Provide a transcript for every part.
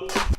FUC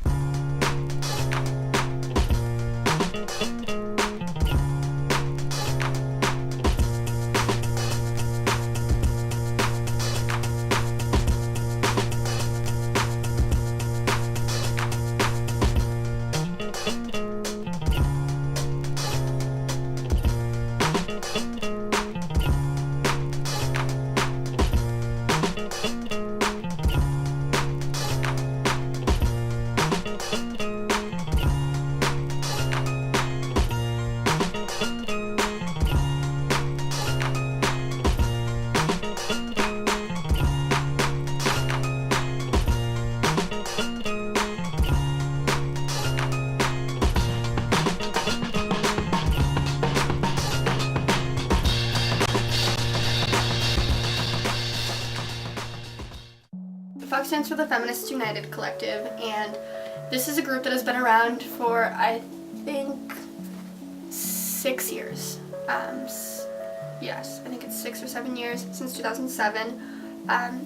stands for the Feminists United Collective, and this is a group that has been around for, I think, 6 years. Yes, I think it's 6 or 7 years, since 2007.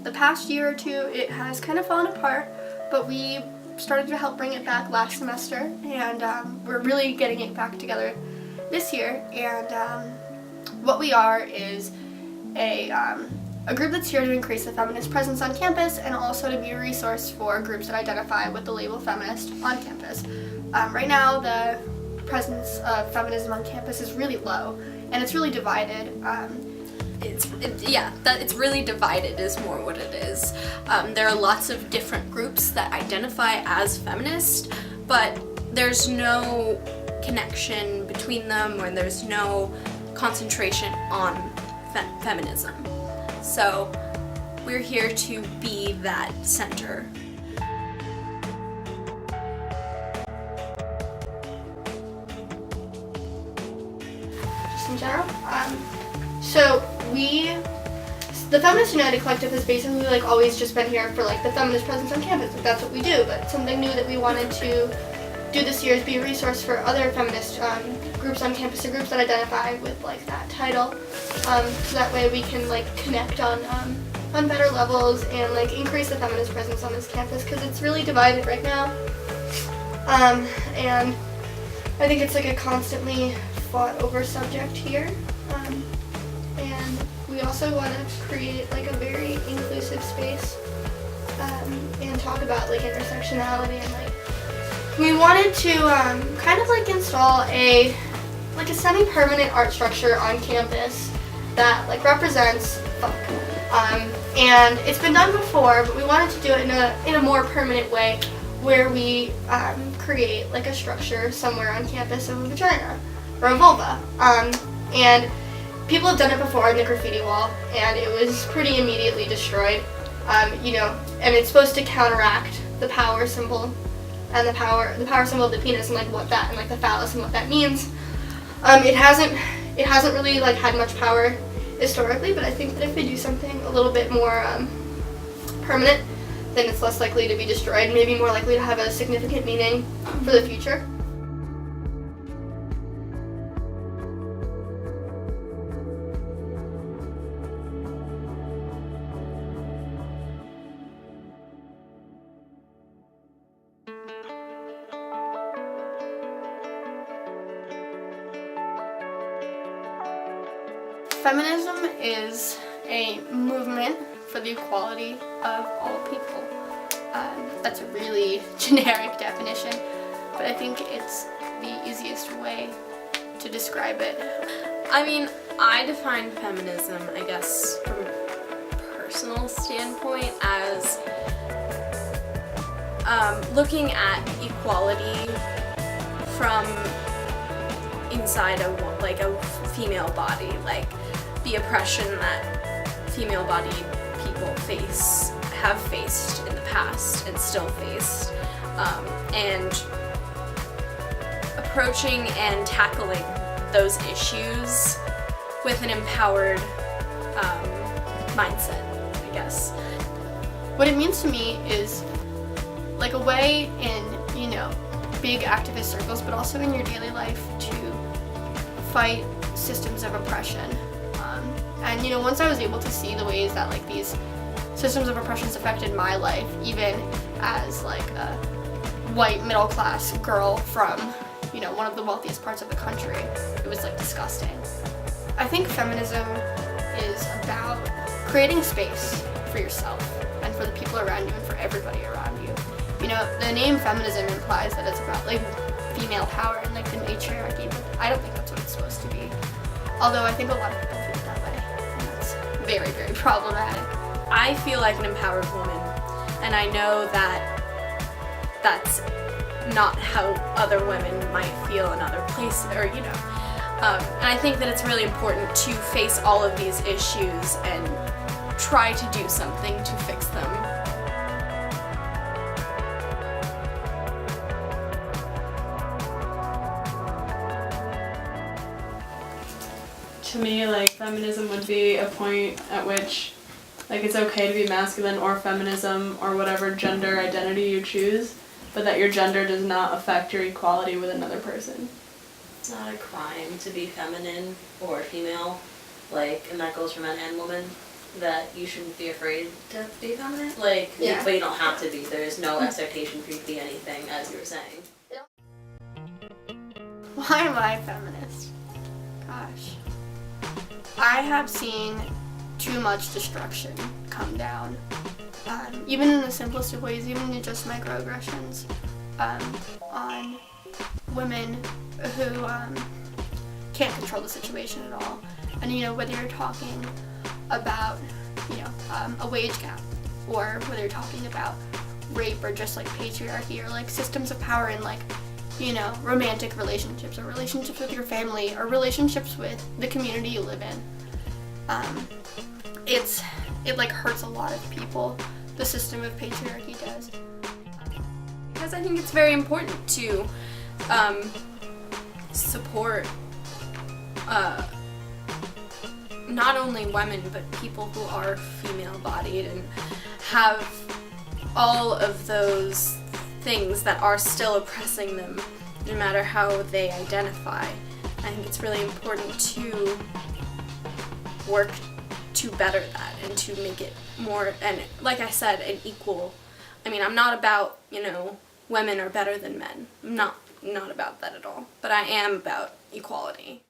The past year or two, it has kind of fallen apart, but we started to help bring it back last semester, and we're really getting it back together this year. And what we are is a group that's here to increase the feminist presence on campus and also to be a resource for groups that identify with the label feminist on campus. Right now, the presence of feminism on campus is really low, and it's really divided. It's really divided is more what it is. There are lots of different groups that identify as feminist, but there's no connection between them, or there's no concentration on feminism. So we're here to be that center. Just in general. So the Feminists United Collective has basically always just been here for the feminist presence on campus. That's what we do, but something new that we wanted to do this year is be a resource for other feminist groups on campus, or groups that identify with that title, so that way we can connect on better levels and increase the feminist presence on this campus, because it's really divided right now, and I think it's a constantly fought over subject here, and we also want to create a very inclusive space, and talk about intersectionality, and we wanted to kind of install a semi-permanent art structure on campus that represents FUC. And it's been done before, but we wanted to do it in a more permanent way, where we create a structure somewhere on campus of a vagina or a vulva. And people have done it before on the graffiti wall, and it was pretty immediately destroyed. And it's supposed to counteract the power symbol and the power symbol of the penis, and what that, and the phallus and what that means. It hasn't really had much power historically, but I think that if we do something a little bit more permanent, then it's less likely to be destroyed, maybe more likely to have a significant meaning for the future. Feminism is a movement for the equality of all people. That's a really generic definition, but I think it's the easiest way to describe it. I mean, I define feminism, I guess, from a personal standpoint as looking at equality from inside a female body, the oppression that female-bodied people have faced in the past and still face, and approaching and tackling those issues with an empowered mindset, I guess. What it means to me is a way in, big activist circles, but also in your daily life, to fight systems of oppression. And once I was able to see the ways that these systems of oppression affected my life, even as white middle class girl from, you know, one of the wealthiest parts of the country. It was like disgusting. I think feminism is about creating space for yourself and for the people around you and for everybody around you. You know, the name feminism implies that it's about like female power and like the matriarchy, but I don't think that's what it's supposed to be. Although I think a lot of people feel that way, and that's very, very problematic. I feel like an empowered woman, and I know that that's not how other women might feel in other places, or you know. And I think that it's really important to face all of these issues and try to do something to fix them. To me, like, feminism would be a point at which, like, it's okay to be masculine or feminism or whatever gender identity you choose, but that your gender does not affect your equality with another person. It's not a crime to be feminine or female, like, and that goes for men and women, that you shouldn't be afraid to be feminine. Like, Yeah. but you don't have to be. There is no expectation for you to be anything, as you were saying. Why am I a feminist? Gosh. I have seen too much destruction come down. Even in the simplest of ways, even in just microaggressions, on women who can't control the situation at all. And you know, whether you're talking about, you know, a wage gap, or whether you're talking about rape or just like patriarchy or like systems of power in like, you know, romantic relationships or relationships with your family or relationships with the community you live in. It like hurts a lot of people. The system of patriarchy does. Because I think it's very important to support not only women but people who are female-bodied and have all of those things that are still oppressing them, no matter how they identify. I think it's really important to work to better that and to make it more, and like I said, an equal. I mean, I'm not about, you know, women are better than men. I'm not about that at all. But I am about equality.